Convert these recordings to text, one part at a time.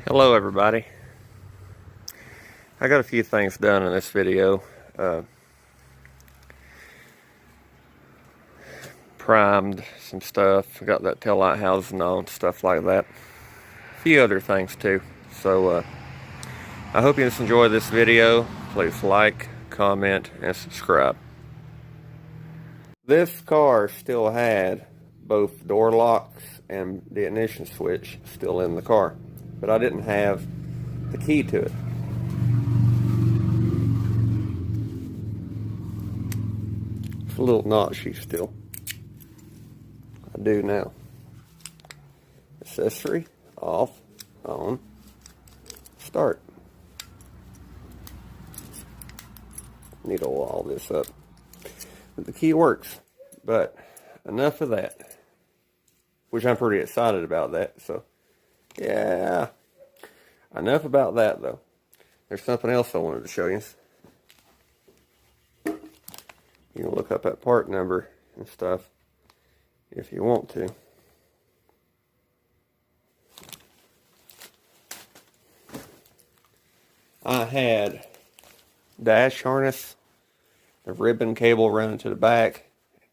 Hello everybody. I got a few things done in this video. Primed some stuff. I got that tail light housing on, stuff like that. A few other things too. So I hope you just enjoy this video. Please like, comment, and subscribe. This car still had both door locks and the ignition switch still in the car, but I didn't have the key to it. It's a little notchy still. I do now. Accessory, off, on, start. Need to oil all this up. But the key works. But enough of that. Which I'm pretty excited about that. So, yeah. Enough about that though. There's something else I wanted to show you. You can look up that part number and stuff if you want to. I had dash harness, the ribbon cable running to the back,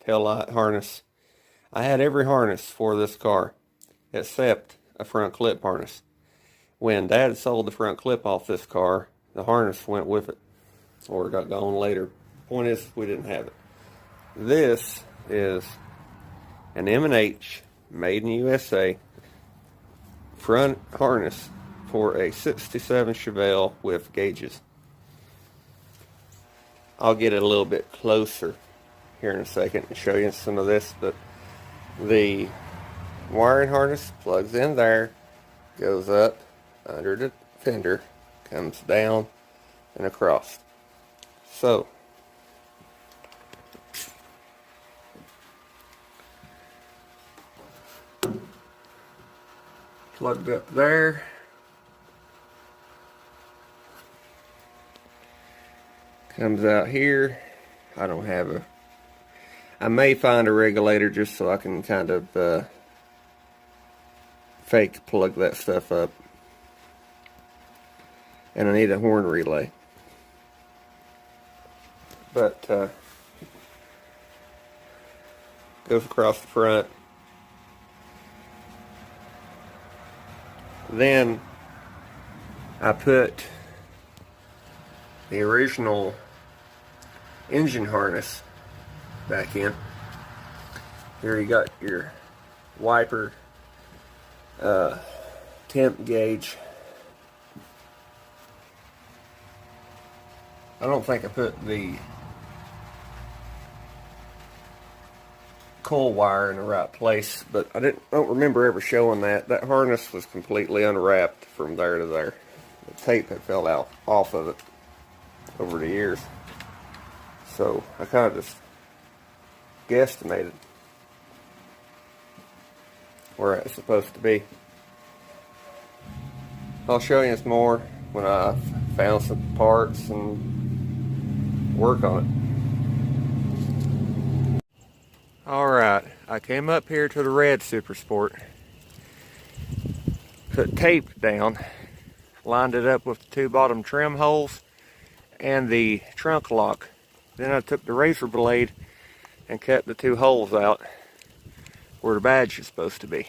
tail light harness. I had every harness for this car except a front clip harness. When Dad sold the front clip off this car, the harness went with it, or got gone later. Point is, we didn't have it. This is an M&H made in USA front harness for a 67 Chevelle with gauges. I'll get it a little bit closer here in a second and show you some of this, but the wiring harness plugs in there, goes up under the fender, comes down and across. So plugged up there. Comes out here. I don't have a... I may find a regulator just so I can kind of fake plug that stuff up. And I need a horn relay. But goes across the front. Then I put the original engine harness back in. Here you got your wiper, temp gauge. I don't think I put the coil wire in the right place, but I don't remember ever showing that. That harness was completely unwrapped from there to there. The tape had fell out off of it over the years. So I kind of just guesstimated where it's supposed to be. I'll show you some more when I found some parts and work on it. Alright, I came up here to the red Super Sport, put tape down, lined it up with the two bottom trim holes and the trunk lock. Then I took the razor blade and cut the two holes out where the badge is supposed to be.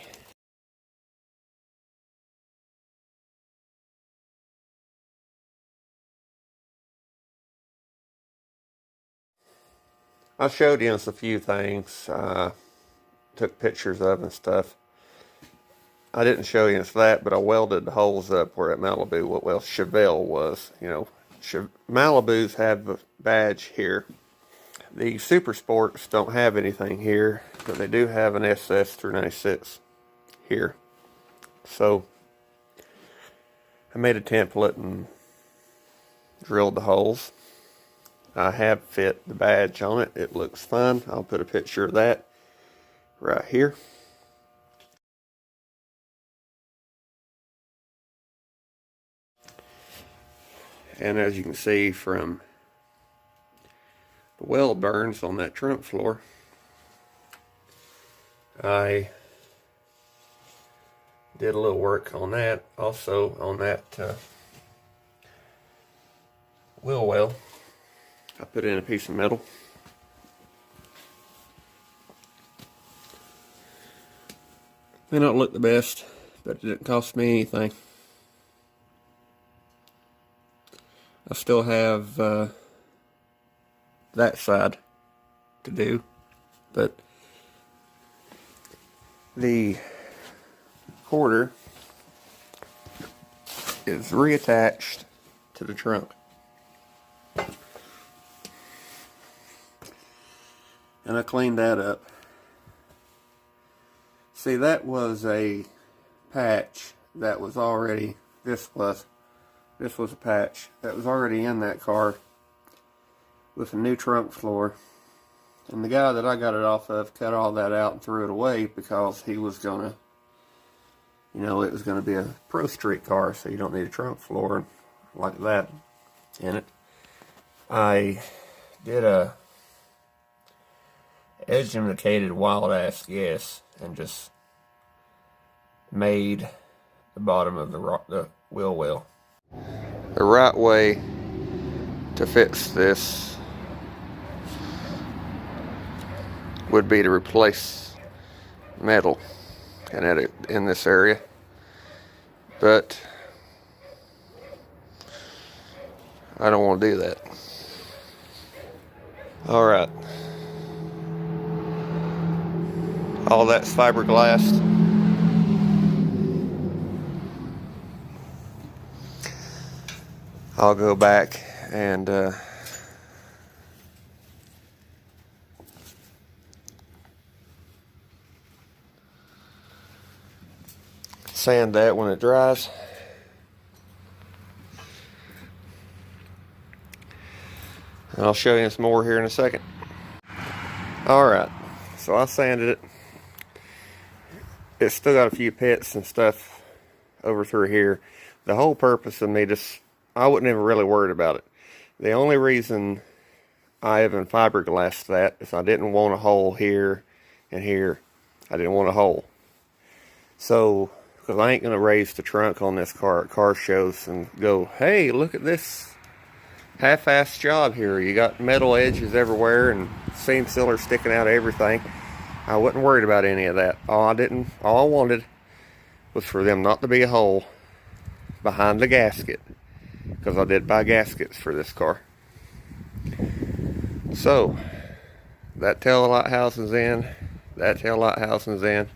I showed you a few things, took pictures of and stuff. I didn't show you that, but I welded the holes up where that Malibu, well, Chevelle was. You know, Malibus have the badge here. The Super Sports don't have anything here, but they do have an SS396 here. So I made a template and drilled the holes. I have fit the badge on it. It looks fun. I'll put a picture of that right here. And as you can see from the weld burns on that trunk floor, I Did a little work on that. Also on that wheel well, I put in a piece of metal. May not look the best, but it didn't cost me anything. I still have that side to do, but the quarter is reattached to the trunk. And I cleaned that up. See, that was a patch that was already, this was a patch that was already in that car with a new trunk floor. And the guy that I got it off of cut all that out and threw it away because he was gonna, you know, it was gonna be a Pro Street car, so you don't need a trunk floor like that in it. I did a edge indicated wild ass guess and just made the bottom of the wheel well. The right way to fix this would be to replace metal in this area, but I don't want to do that. All right, all that's fiberglass. I'll go back and sand that when it dries. And I'll show you some more here in a second. Alright, so I sanded it. It's still got a few pits and stuff over through here. The whole purpose of me just, I wasn't even really worried about it. The only reason I even fiberglassed that is I didn't want a hole here and here. I didn't want a hole. So, because I ain't going to raise the trunk on this car at car shows and go, hey, look at this half-assed job here. You got metal edges everywhere and seam sealer sticking out of everything. I wasn't worried about any of that. All I wanted was for them not to be a hole behind the gasket, because I did buy gaskets for this car. So that tail light housing's in, that tail light housing's in.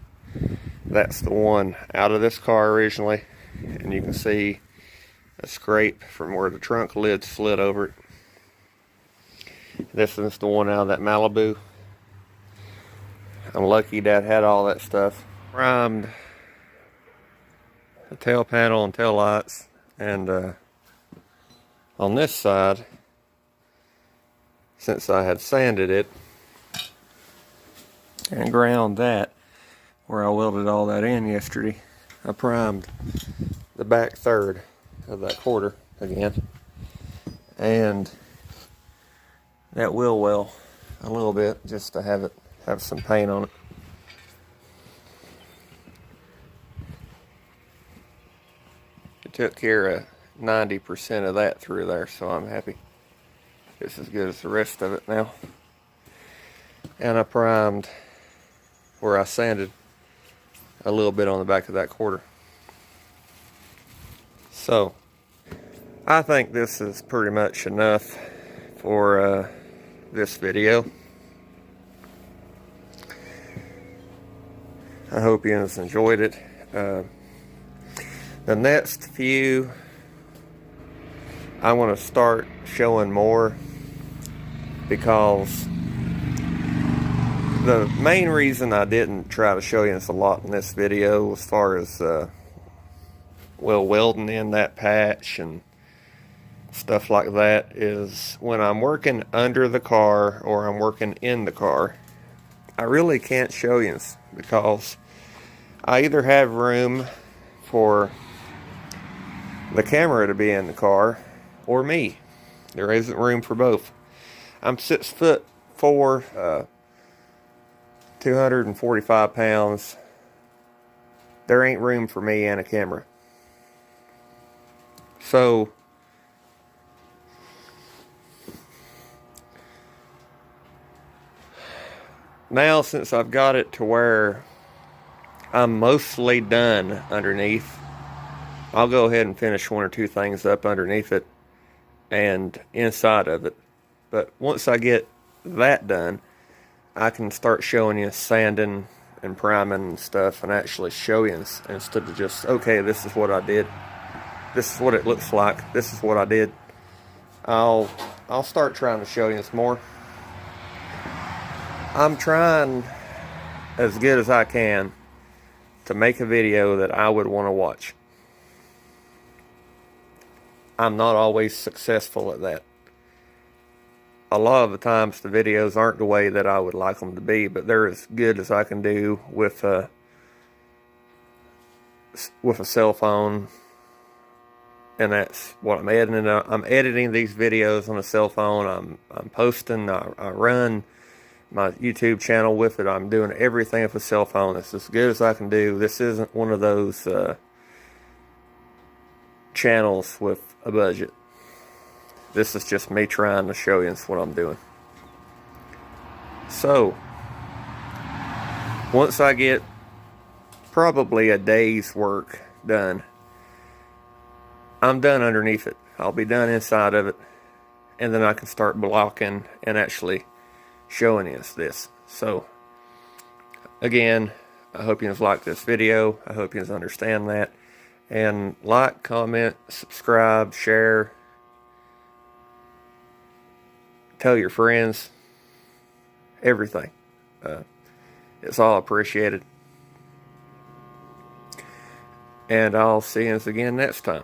That's the one out of this car originally, and you can see a scrape from where the trunk lid slid over it. This is the one out of that Malibu. I'm lucky Dad had all that stuff. Primed the tail panel and tail lights, and on this side, since I had sanded it and ground that where I welded all that in yesterday, I primed the back third of that quarter again, and that wheel well a little bit just to have some paint on it. It took care of 90% of that through there, so I'm happy. It's as good as the rest of it now. And I primed where I sanded a little bit on the back of that quarter. So I think this is pretty much enough for this video. I hope you guys enjoyed it. The next few, I want to start showing more, because the main reason I didn't try to show you this a lot in this video, as far as well, welding in that patch and stuff like that, is when I'm working under the car or I'm working in the car, I really can't show you this, because I either have room for the camera to be in the car or me. There isn't room for both. I'm 6'4", 245 pounds, there ain't room for me and a camera. So now, since I've got it to where I'm mostly done underneath, I'll go ahead and finish one or two things up underneath it and inside of it. But once I get that done, I can start showing you sanding and priming and stuff, and actually show you instead of just, okay, this is what I did, this is what it looks like, this is what I did. I'll start trying to show you some more. I'm trying as good as I can to make a video that I would want to watch. I'm not always successful at that. A lot of the times the videos aren't the way that I would like them to be, but they're as good as I can do with a cell phone, and that's what I'm editing. I'm editing these videos on a cell phone. I'm posting. I run my YouTube channel with it. I'm doing everything with a cell phone. It's as good as I can do. This isn't one of those channels with a budget. This is just me trying to show you what I'm doing. So, once I get probably a day's work done, I'm done underneath it. I'll be done inside of it, and then I can start blocking and actually showing you this. So, again, I hope you guys like this video. I hope you guys understand that. And like, comment, subscribe, share. Tell your friends, everything. It's all appreciated. And I'll see you again next time.